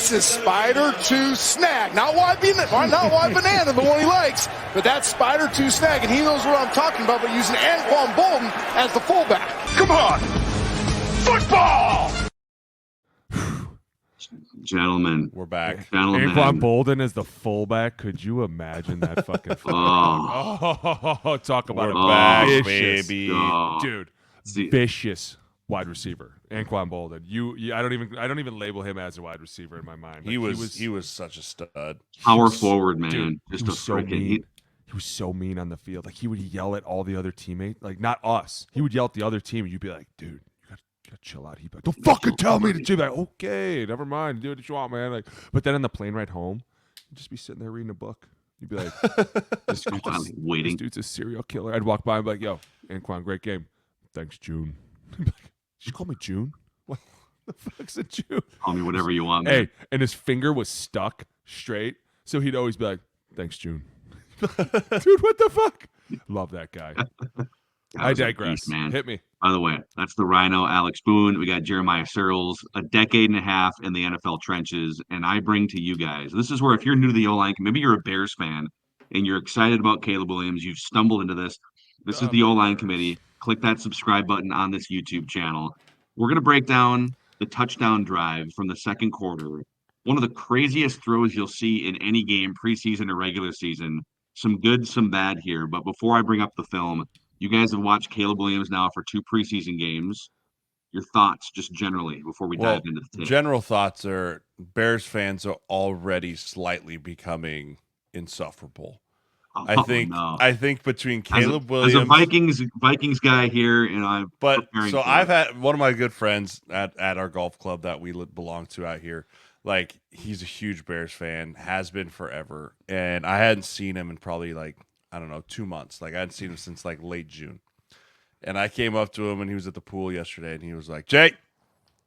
This is Spider to Snag. Not wide banana, the one he likes, but that's Spider to Snag, and he knows what I'm talking about, but using Anquan Boldin as the fullback. Come on! Football! Gentlemen, we're back. Gentlemen. Anquan Boldin as the fullback. Could you imagine that fucking? Talk about back, vicious, baby, dude. Vicious wide receiver, Anquan Boldin. I don't even label him as a wide receiver in my mind. He was such a stud. Power forward, man. Dude, Just he was so mean. He was so mean on the field. Like, he would yell at all the other teammates. Like, not us. He would yell at the other team, and you'd be like, dude, you gotta chill out. He'd be like, don't fucking tell me to do that. Okay, never mind. Do what you want, man. Like, but then on the plane ride home, you'd just be sitting there reading a book. You'd be like, this dude's a serial killer. I'd walk by and be like, yo, Anquan, great game. Thanks, June. Did you call me June? What the fuck's a June? Call me whatever you want, man. Hey, and his finger was stuck straight, so he'd always be like, thanks, June. Dude, what the fuck? Love that guy. I digress. Beast, man. Hit me. By the way, that's the Rhino, Alex Boone. We got Jeremiah Sirles, a decade and a half in the NFL trenches, and I bring to you guys. This is where, if you're new to the O-line, maybe you're a Bears fan and you're excited about Caleb Williams, you've stumbled into this. This is the O-line committee. Click that subscribe button on this YouTube channel. We're going to break down the touchdown drive from the second quarter. One of the craziest throws you'll see in any game, preseason or regular season. Some good, some bad here. But before I bring up the film, you guys have watched Caleb Williams now for 2 preseason games. Your thoughts, just generally, before we dive into the tape. General thoughts are Bears fans are already slightly becoming insufferable. I think between Caleb Williams, as a Vikings guy here, and I've had one of my good friends at our golf club that we belong to out here. Like, he's a huge Bears fan, has been forever, and I hadn't seen him in probably 2 months. Like, I hadn't seen him since late June, and I came up to him and he was at the pool yesterday, and he was like, "Jake,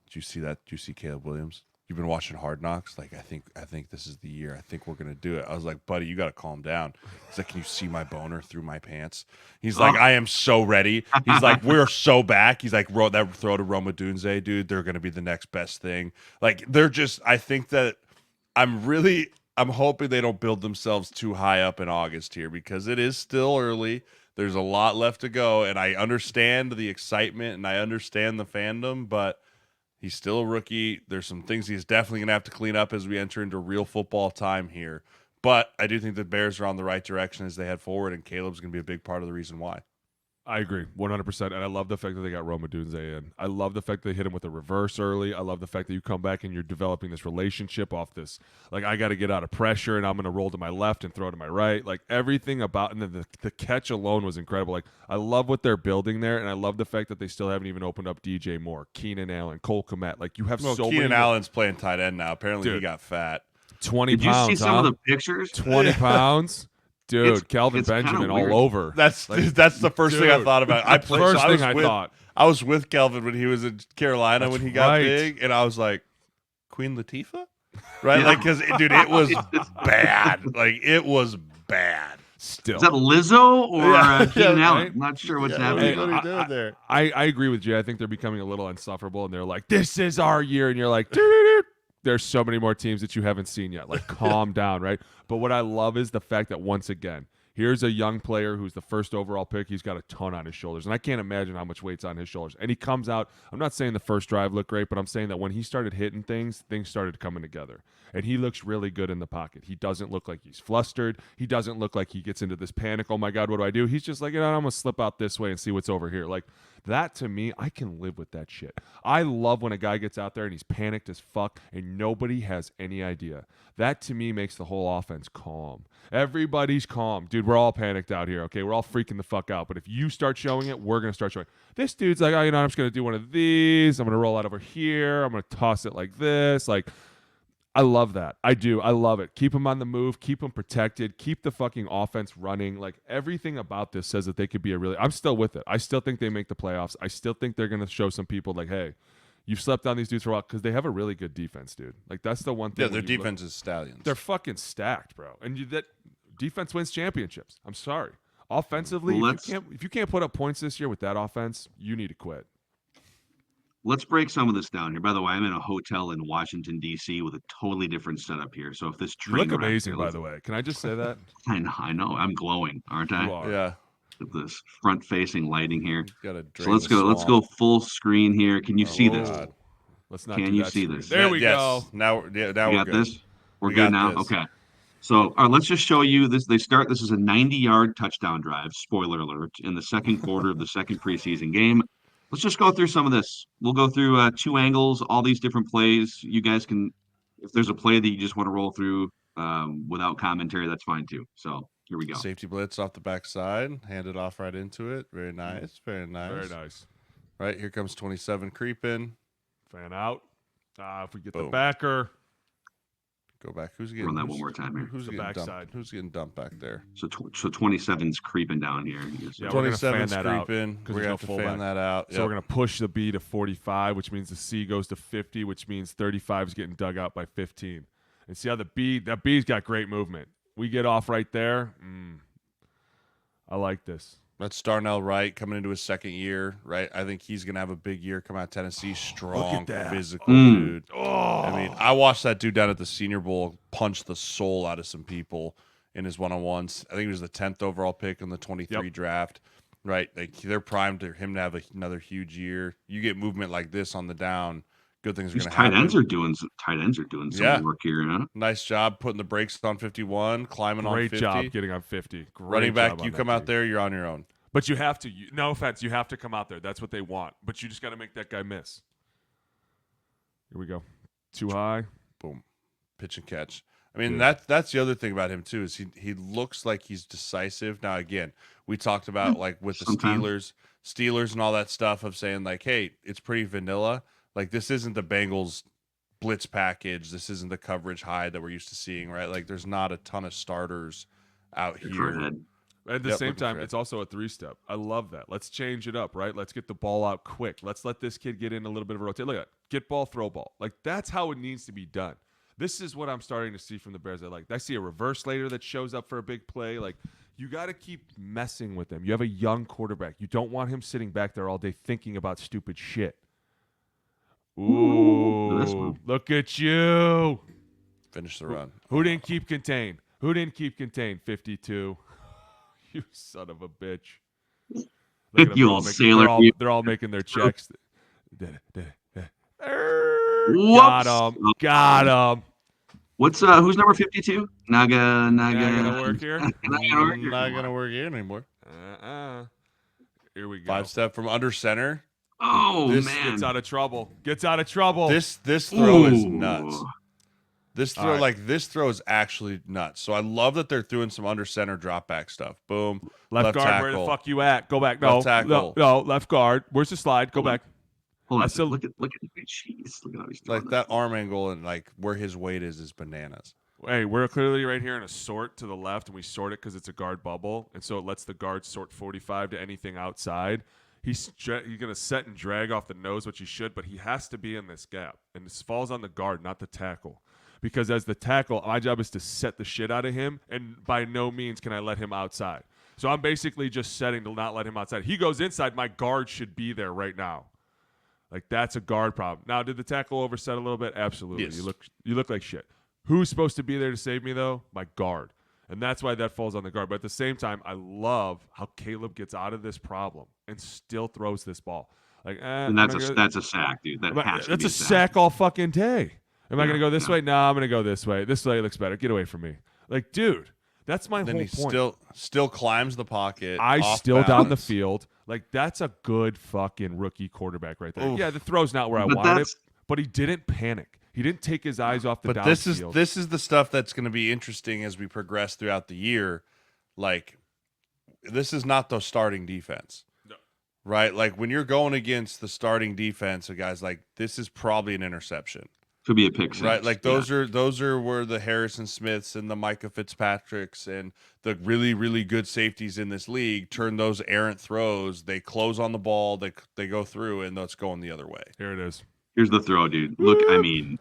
did you see that? Did you see Caleb Williams? You've been watching Hard Knocks. Like, I think this is the year. I think we're gonna do it." I was like, "Buddy, you gotta calm down." He's like, "Can you see my boner through my pants?" He's like, "I am so ready." He's like, "We're so back." He's like, "That throw to Roma Dunze, dude, they're gonna be the next best thing." Like, they're just. I think that I'm hoping they don't build themselves too high up in August here, because it is still early. There's a lot left to go, and I understand the excitement and I understand the fandom, but he's still a rookie. There's some things he's definitely going to have to clean up as we enter into real football time here. But I do think the Bears are on the right direction as they head forward, and Caleb's going to be a big part of the reason why. I agree 100%, and I love the fact that they got Roma Dunze in. I love the fact that they hit him with a reverse early. I love the fact that you come back and you're developing this relationship off this. Like, I got to get out of pressure, and I'm going to roll to my left and throw to my right. Like, everything about, and then the catch alone was incredible. Like, I love what they're building there, and I love the fact that they still haven't even opened up DJ Moore, Keenan Allen, Cole Kmet. Like, you have Keenan Allen's playing tight end now. Apparently, he got fat. 20 Did pounds. Did you see some of the pictures? 20 pounds. Dude, Kelvin Benjamin all over. That's the first thing I thought about. I was with Kelvin when he was in Carolina when he got big, and I was like, Queen Latifah? Right? Yeah. Because, dude, it was bad. Like, it was bad. Still. Is that Lizzo or Keenan Allen? I'm not sure what's happening. What are you doing there? I agree with you. I think they're becoming a little insufferable, and they're like, this is our year, and you're like, there's so many more teams that you haven't seen yet. Like, calm down, right? But what I love is the fact that, once again, here's a young player who's the first overall pick. He's got a ton on his shoulders, and I can't imagine how much weight's on his shoulders. And he comes out, I'm not saying the first drive looked great, but I'm saying that when he started hitting things started coming together. And he looks really good in the pocket. He doesn't look like he's flustered. He doesn't look like he gets into this panic, oh my God, what do I do? He's just like, I'm going to slip out this way and see what's over here. Like, that, to me, I can live with that shit. I love when a guy gets out there and he's panicked as fuck and nobody has any idea. That, to me, makes the whole offense calm. Everybody's calm. Dude, we're all panicked out here, okay? We're all freaking the fuck out. But if you start showing it, we're going to start showing it. This dude's like, I'm just going to do one of these. I'm going to roll out over here. I'm going to toss it like this. Like, I love that. I do. I love it. Keep them on the move. Keep them protected. Keep the fucking offense running. Like, everything about this says that they could be I'm still with it. I still think they make the playoffs. I still think they're going to show some people like, hey, you've slept on these dudes for a while, because they have a really good defense, dude. Like, that's the one thing. Yeah, their defense is stallions. They're fucking stacked, bro. And that defense wins championships. I'm sorry. Offensively, if you can't put up points this year with that offense, you need to quit. let's break some of this down here. By the way, I'm in a hotel in Washington, D.C. with a totally different setup here. So if this You train look wreck amazing, here, by the way. Can I just say that? I know. I'm glowing, aren't I? You are. Yeah. With this front-facing lighting here. Gotta So drain let's the go. Let's swamp. go full screen here. Can you see this? God. Let's not Can do you that see screen. this? There we yes. go. Now We we're got good. this. We're We good got now. this. Okay. So, all right, let's just show you this. This is a 90-yard touchdown drive. Spoiler alert! In the second quarter of the second preseason game. Let's just go through some of this. We'll go through 2 angles, all these different plays. You guys can, if there's a play that you just want to roll through without commentary, that's fine too. So here we go. Safety blitz off the backside, hand it off right into it. Very nice, very nice. Very nice. Right, here comes 27 creeping. Fan out. If we get the Boom. backer. Go back. Who's getting Run that one more time here. Who's The getting backside. dumped? Who's getting dumped back there? So 27's creeping down here. Yeah, we're gonna fan 27's that out, creeping. 'cause We're there's gonna no have to fan fullback. that out. So we're going to push the B to 45, which means the C goes to 50, which means 35 is getting dug out by 15. And see how that B's got great movement. We get off right there. I like this. That's Darnell Wright coming into his second year, right? I think he's going to have a big year. Come out of Tennessee, strong, that. physical dude. I mean, I watched that dude down at the Senior Bowl punch the soul out of some people in his one-on-ones. I think he was the 10th overall pick in the 23 draft, right? Like they're primed for him to have another huge year. You get movement like this on the down, good things are These going to happen. tight ends are doing some work here, huh? Nice job putting the brakes on 51, climbing on 50. Great job getting on 50. Great Running back, job you on come that out team. there, you're on your own. But you have to. No offense, you have to come out there. That's what they want. But you just got to make that guy miss. Here we go. Too high. Boom, pitch and catch. I mean, that's the other thing about him too is he looks like he's decisive. Now again, we talked about like with the Steelers and all that stuff of saying like, hey, it's pretty vanilla. Like this isn't the Bengals blitz package. This isn't the coverage high that we're used to seeing, right? Like there's not a ton of starters out here. At the same time, it's also a 3-step. I love that. Let's change it up, right? Let's get the ball out quick. Let's let this kid get in a little bit of a rotation. Look at that. Get ball, throw ball. Like, that's how it needs to be done. This is what I'm starting to see from the Bears. I see a reverse later that shows up for a big play. Like, you got to keep messing with him. You have a young quarterback. You don't want him sitting back there all day thinking about stupid shit. Ooh, look at you. Finish the run. Who didn't keep contained? 52. You son of a bitch. You old sailor. They're all making their checks. Got him. What's who's number 52? Naga. Gonna work here. Not gonna work here anymore. Here we go. 5-step from under center. Oh This man, Gets out of trouble. This throw is nuts. Ooh. This throw, this throw is actually nuts. So I love that they're doing some under center drop back stuff. Boom. Left guard, tackle. where the fuck you at? Go back. No, Left tackle. no, left guard. Where's the slide? Go back. Hold on. Still- Look at jeez. Look at how he's Like throwing that arm angle and like where his weight is bananas. Hey, we're clearly right here in a sort to the left, and we sort it because it's a guard bubble, and so it lets the guard sort 45 to anything outside. He's going to set and drag off the nose, which he should, but he has to be in this gap, and this falls on the guard, not the tackle. Because as the tackle, my job is to set the shit out of him, and by no means can I let him outside. So I'm basically just setting to not let him outside. He goes inside, my guard should be there right now. Like, that's a guard problem. Now, did the tackle overset a little bit? Absolutely. Yes. You look like shit. Who's supposed to be there to save me, though? My guard. And that's why that falls on the guard. But at the same time, I love how Caleb gets out of this problem and still throws this ball. Like, and that's a sack, dude. That's a sack all fucking day. Am I going to go this way? No, I'm going to go this way. This way looks better. Get away from me. Like, dude, that's my Then whole he point. still climbs the pocket. Still off down the balance. field. Like, that's a good fucking rookie quarterback right there. Oof. Yeah, the throw's not where I wanted it, but he didn't panic. He didn't take his eyes off the downfield. But this is the stuff that's going to be interesting as we progress throughout the year. Like, this is not the starting defense. No. Right? Like, when you're going against the starting defense of guys like, this is probably an interception. Could be a pick six. Right, like those are where the Harrison Smiths and the Micah Fitzpatricks and the really, really good safeties in this league turn those errant throws. They close on the ball, they go through, and it's going the other way. Here it is. Here's the throw, dude. Look, I mean,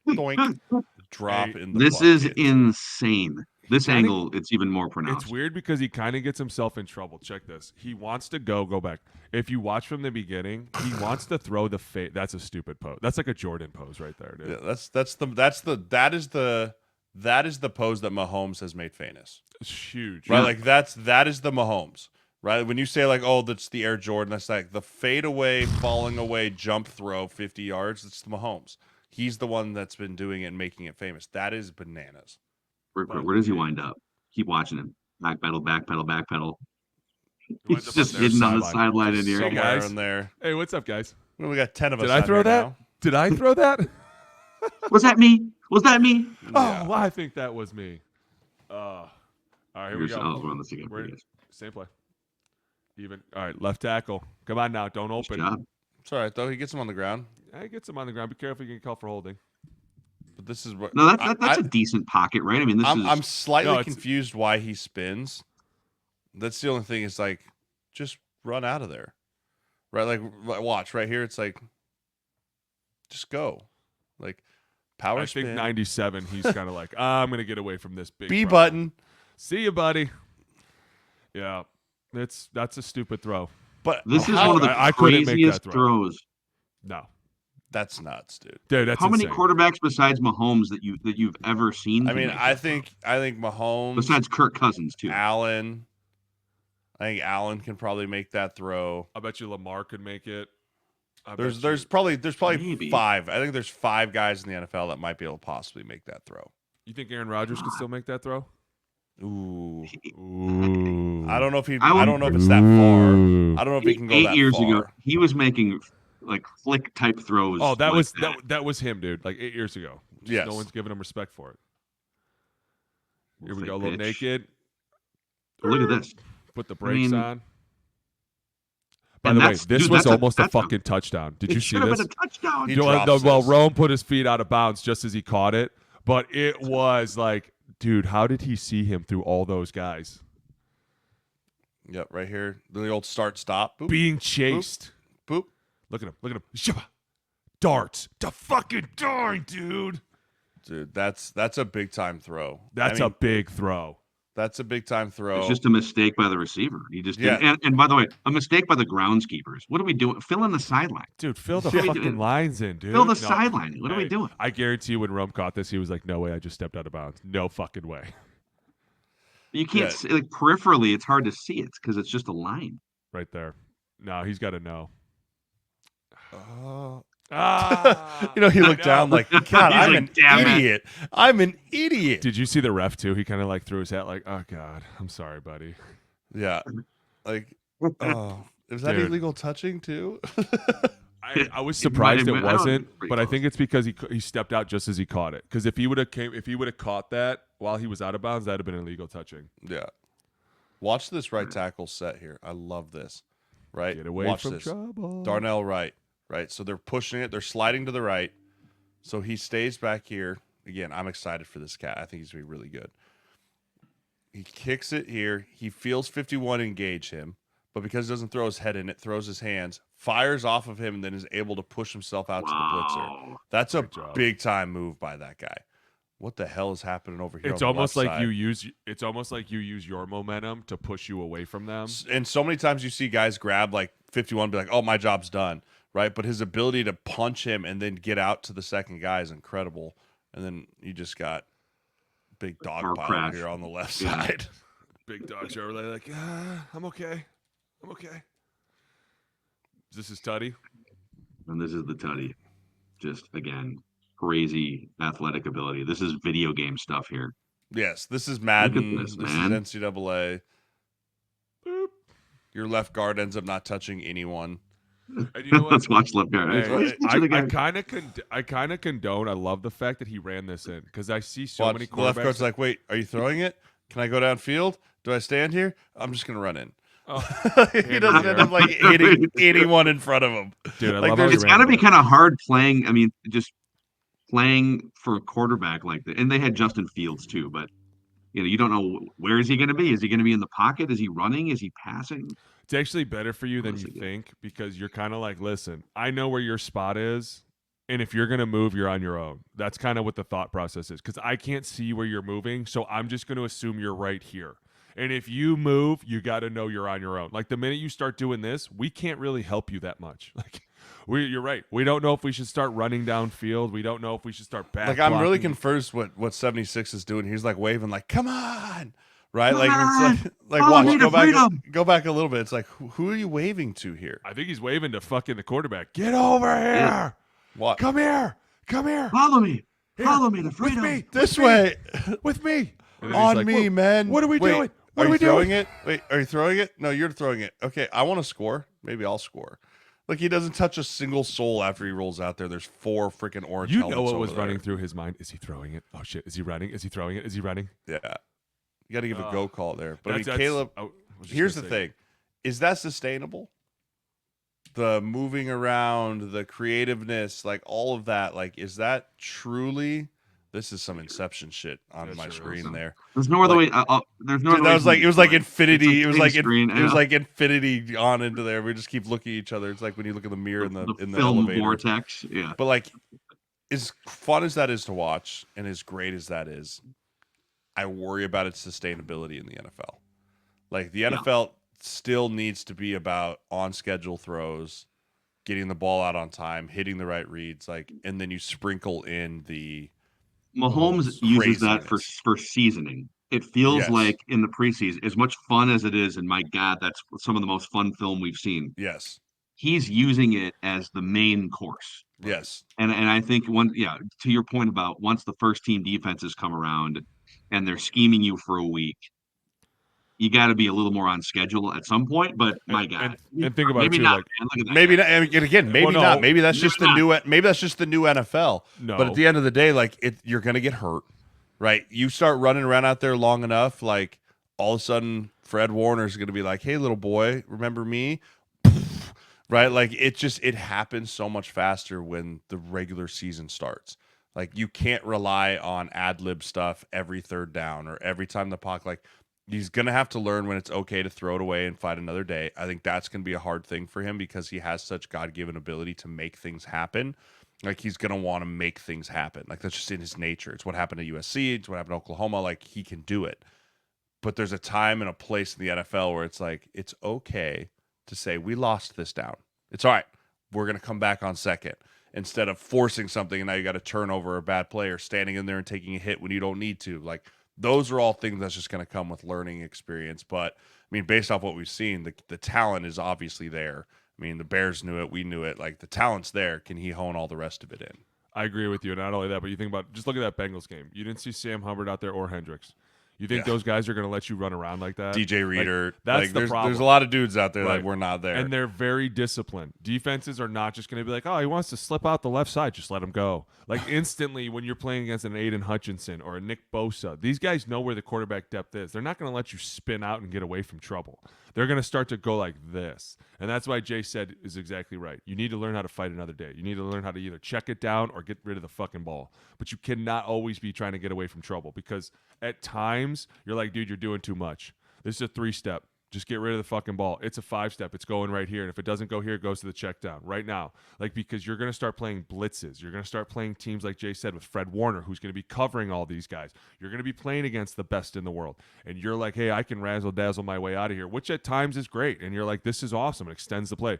Doink. Drop in the this bucket. is insane. This angle, it's even more pronounced. It's weird because he kind of gets himself in trouble. Check this. He wants to go back. If you watch from the beginning, he wants to throw the fade. That's a stupid pose. That's like a Jordan pose right there, dude. Yeah, that is the pose that Mahomes has made famous. It's huge. Right? Like that is the Mahomes. Right? When you say like, oh, that's the Air Jordan, that's like the fade away, falling away, jump throw, 50 yards. It's the Mahomes. He's the one that's been doing it and making it famous. That is bananas. Where does he wind up? Keep watching him. Back pedal, back pedal, back pedal. He's just hidden on the sideline in here. Somewhere guys. in there. Hey, what's up, guys? Well, we got 10 of us. Did I throw that? Now. Did I throw that? Was that me? Was that me? Oh, well, I think that was me. All right, here we go. Oh, we're on this again. Same play. Even. All right, left tackle. Come on now. Don't open. It's all right, though. He gets him on the ground. He gets him on the ground. Be careful. You can call for holding. But this is what. No, that's a decent pocket, right? I mean, I'm slightly confused why he spins. That's the only thing. Is like, just run out of there, right? Like, watch right here. It's like, just go, like, power spin. I think 97. He's kind of like, I'm gonna get away from this big B problem. button. See you, buddy. Yeah, that's a stupid throw. But this is one of the craziest throws. No. That's nuts, dude. That's how insane. many quarterbacks besides Mahomes that you've ever seen? I mean, I think Mahomes. Besides Kirk Cousins too. Allen. I think Allen can probably make that throw. I bet you Lamar could make it. There's probably maybe 5. I think there's 5 guys in the NFL that might be able to possibly make that throw. You think Aaron Rodgers could still make that throw? Ooh. I don't know if I don't know if it's that far. I don't know if he can go that far. 8 years ago, he was making like flick type throws. Oh, that was him, dude. Like 8 years ago. Yes. No one's giving him respect for it. Here we go, a little naked. Look at this. Put the brakes on. By the way, this was almost a fucking touchdown. Did you see this? Been a touchdown. Well, Rome put his feet out of bounds just as he caught it, but it was like, dude, how did he see him through all those guys? Yep, right here. The old start stop. Boop. Being chased. Boop. Look at him. Look at him. Darts. To fucking darn, dude. Dude, that's a big time throw. That's a big throw. That's a big time throw. It's just a mistake by the receiver. He just didn't. And by the way, a mistake by the groundskeepers. What are we doing? Fill in the sideline. Dude, fill the fucking lines in, dude. Fill the sideline. What are we doing? I guarantee you when Rome caught this, he was like, no way, I just stepped out of bounds. No fucking way. You can't see, like peripherally, it's hard to see it because it's just a line. Right there. No, he's got to know. He looked down like, God, I'm an idiot. I'm an idiot. Did you see the ref too? He kind of like threw his hat like, oh God, I'm sorry, buddy. Yeah. Like, is that illegal touching too? I was surprised it wasn't, but I think it's because he stepped out just as he caught it. Because if he would have caught that while he was out of bounds, that'd have been illegal touching. Yeah. Watch this right tackle set here. I love this. Right. Get away from trouble. Darnell Wright. Right. So they're pushing it. They're sliding to the right. So he stays back here. Again, I'm excited for this cat. I think he's going to be really good. He kicks it here. He feels 51 engage him. But because he doesn't throw his head in it, throws his hands, fires off of him, and then is able to push himself out to the blitzer. That's a big time move by that guy. What the hell is happening over here? It's almost like you use your momentum to push you away from them. And so many times you see guys grab like 51, be like, "Oh, my job's done," right? But his ability to punch him and then get out to the second guy is incredible. And then you just got big dog pile here on the left side. Big dogs are like, I'm okay. I'm okay. This is Tutty. And this is the Tutty. Just, again, crazy athletic ability. This is video game stuff here. Yes, this is Madden. This is NCAA. Boop. Your left guard ends up not touching anyone. And you know what? Let's watch left guard. I kind of condone. I love the fact that he ran this in because I see so many quarterbacks. The left guard's like, wait, are you throwing it? Can I go downfield? Do I stand here? I'm just going to run in. Oh, he doesn't end up like hitting anyone in front of him. Dude, I like, love how it's got to be kind of hard playing. I mean, just playing for a quarterback like that. And they had Justin Fields too, but you don't know where is he going to be? Is he going to be in the pocket? Is he running? Is he passing? It's actually better for you than you think because you're kind of like, listen, I know where your spot is. And if you're going to move, you're on your own. That's kind of what the thought process is, because I can't see where you're moving, so I'm just going to assume you're right here. And if you move, you got to know you're on your own. Like the minute you start doing this, we can't really help you that much. Like you're right. We don't know if we should start running downfield. We don't know if we should start back. Like I'm really confused what 76 is doing. He's like waving like, come on. Right? Like it's like watch, go back a little bit. It's like who are you waving to here? I think he's waving to fucking the quarterback. Get over here. Yeah. What? Come here. Follow me. Here. Follow me to freedom. With me. This way. With me. On like, me, man. What are we doing? What are we you throwing it? Wait, are you throwing it? No, you're throwing it. Okay, I want to score. Maybe I'll score. Like he doesn't touch a single soul after he rolls out there. There's 4 freaking orange. You know what was running through his mind? Is he throwing it? Oh shit! Is he running? Is he throwing it? Is he running? Yeah, you got to give a go call there. But I mean, Caleb. Here's the thing: is that sustainable? The moving around, the creativeness, like all of that, like is that truly? This is some Inception shit on my screen there. There's no other way. There's no other way. It was like infinity. It was like infinity on into there. We just keep looking at each other. It's like when you look in the mirror in the film elevator. Vortex. Yeah. But like, as fun as that is to watch, and as great as that is, I worry about its sustainability in the NFL. Like the NFL still needs to be about on schedule throws, getting the ball out on time, hitting the right reads, like, and then you sprinkle in the. Mahomes uses that for seasoning. It feels like in the preseason, as much fun as it is, and my God, that's some of the most fun film we've seen. Yes. He's using it as the main course. Yes. And I think to your point about once the first team defenses come around and they're scheming you for a week, you got to be a little more on schedule at some point. But my God, and think about maybe it too, not. like, maybe not. And again, maybe not. Maybe that's just the new. Maybe that's just the new NFL. No. But at the end of the day, like you're gonna get hurt, right? You start running around out there long enough, like all of a sudden, Fred Warner's gonna be like, "Hey, little boy, remember me?" Right? Like it happens so much faster when the regular season starts. Like you can't rely on ad lib stuff every third down or every time the puck. Like he's going to have to learn when it's okay to throw it away and fight another day. I think that's going to be a hard thing for him because he has such God-given ability to make things happen. Like he's going to want to make things happen. Like that's just in his nature. It's what happened at USC. It's what happened to Oklahoma. Like he can do it. But there's a time and a place in the NFL where it's like, it's okay to say, we lost this down. It's all right. We're going to come back on second instead of forcing something. And now you got to turn over a bad player, standing in there and taking a hit when you don't need to. Like, those are all things that's just going to come with learning experience. But, I mean, based off what we've seen, the talent is obviously there. I mean, the Bears knew it. We knew it. Like, the talent's there. Can he hone all the rest of it in? I agree with you. Not only that, but you think about, just look at that Bengals game. You didn't see Sam Hubbard out there or Hendricks. You think those guys are going to let you run around like that? DJ Reader. Like, that's the problem. There's a lot of dudes out there that we're not there. And they're very disciplined. Defenses are not just going to be like, oh, he wants to slip out the left side. Just let him go. Like instantly when you're playing against an Aiden Hutchinson or a Nick Bosa, these guys know where the quarterback depth is. They're not going to let you spin out and get away from trouble. They're going to start to go like this. And that's why Jay said is exactly right. You need to learn how to fight another day. You need to learn how to either check it down or get rid of the fucking ball. But you cannot always be trying to get away from trouble because at times you're like, dude, you're doing too much. This is a 3-step. Just get rid of the fucking ball. It's a 5-step. It's going right here. And if it doesn't go here, it goes to the check down right now. Like, because you're going to start playing blitzes. You're going to start playing teams like Jay said with Fred Warner, who's going to be covering all these guys. You're going to be playing against the best in the world. And you're like, hey, I can razzle-dazzle my way out of here, which at times is great. And you're like, this is awesome. It extends the play.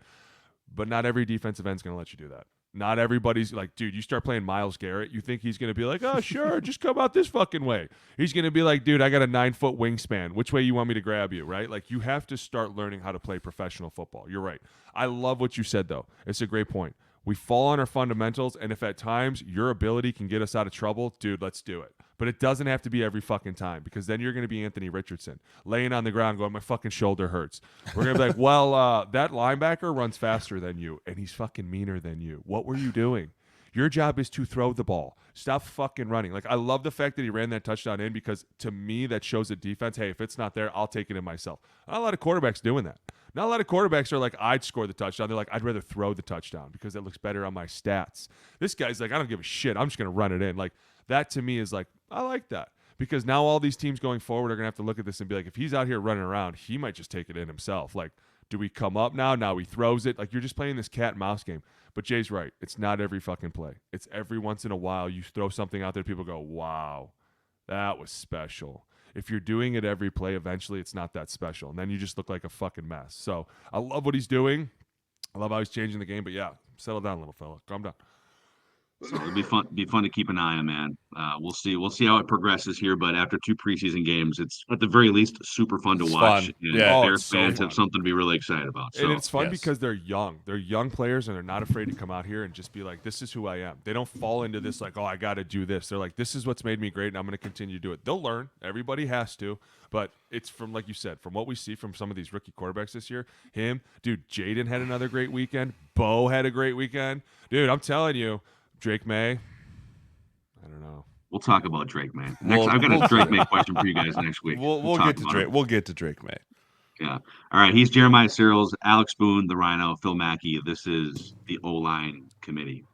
But not every defensive end's going to let you do that. Not everybody's like, dude, you start playing Myles Garrett, you think he's going to be like, oh, sure, just come out this fucking way. He's going to be like, dude, I got a 9-foot wingspan. Which way you want me to grab you, right? Like, you have to start learning how to play professional football. You're right. I love what you said, though. It's a great point. We fall on our fundamentals, and if at times your ability can get us out of trouble, dude, let's do it. But it doesn't have to be every fucking time because then you're going to be Anthony Richardson laying on the ground going, my fucking shoulder hurts. We're going to be like, well, that linebacker runs faster than you, and he's fucking meaner than you. What were you doing? Your job is to throw the ball. Stop fucking running. Like, I love the fact that he ran that touchdown in because, to me, that shows the defense, hey, if it's not there, I'll take it in myself. Not a lot of quarterbacks doing that. Not a lot of quarterbacks are like, I'd score the touchdown. They're like, I'd rather throw the touchdown because that looks better on my stats. This guy's like, I don't give a shit. I'm just going to run it in. Like, that to me is like, I like that. Because now all these teams going forward are going to have to look at this and be like, if he's out here running around, he might just take it in himself. Like, Do we come up now? Now he throws it. Like, you're just playing this cat and mouse game. But Jay's right. It's not every fucking play. It's every once in a while you throw something out there, people go, wow, that was special. If you're doing it every play, eventually it's not that special. And then you just look like a fucking mess. So I love what he's doing. I love how he's changing the game. But yeah, settle down, little fella. Calm down. So it'll be fun to keep an eye on, man. We'll see how it progresses here. But after 2 preseason games, it's at the very least super fun to watch. Fun. And Yeah. Bears so fans fun. have something to be really excited about. So And it's fun Yes. because they're young. They're young players, and they're not afraid to come out here and just be like, this is who I am. They don't fall into this like, oh, I got to do this. They're like, this is what's made me great, and I'm going to continue to do it. They'll learn. Everybody has to. But it's from, like you said, from what we see from some of these rookie quarterbacks this year, dude, Jaden had another great weekend. Bo had a great weekend. Dude, I'm telling you, Drake May, I don't know. we'll talk about Drake, man. I've got a Drake May question for you guys next week. We'll talk get to about Drake. it. We'll get to Drake May. Yeah. All right. He's Jeremiah Sirles, Alex Boone, the Rhino, Phil Mackey. This is the O-line committee.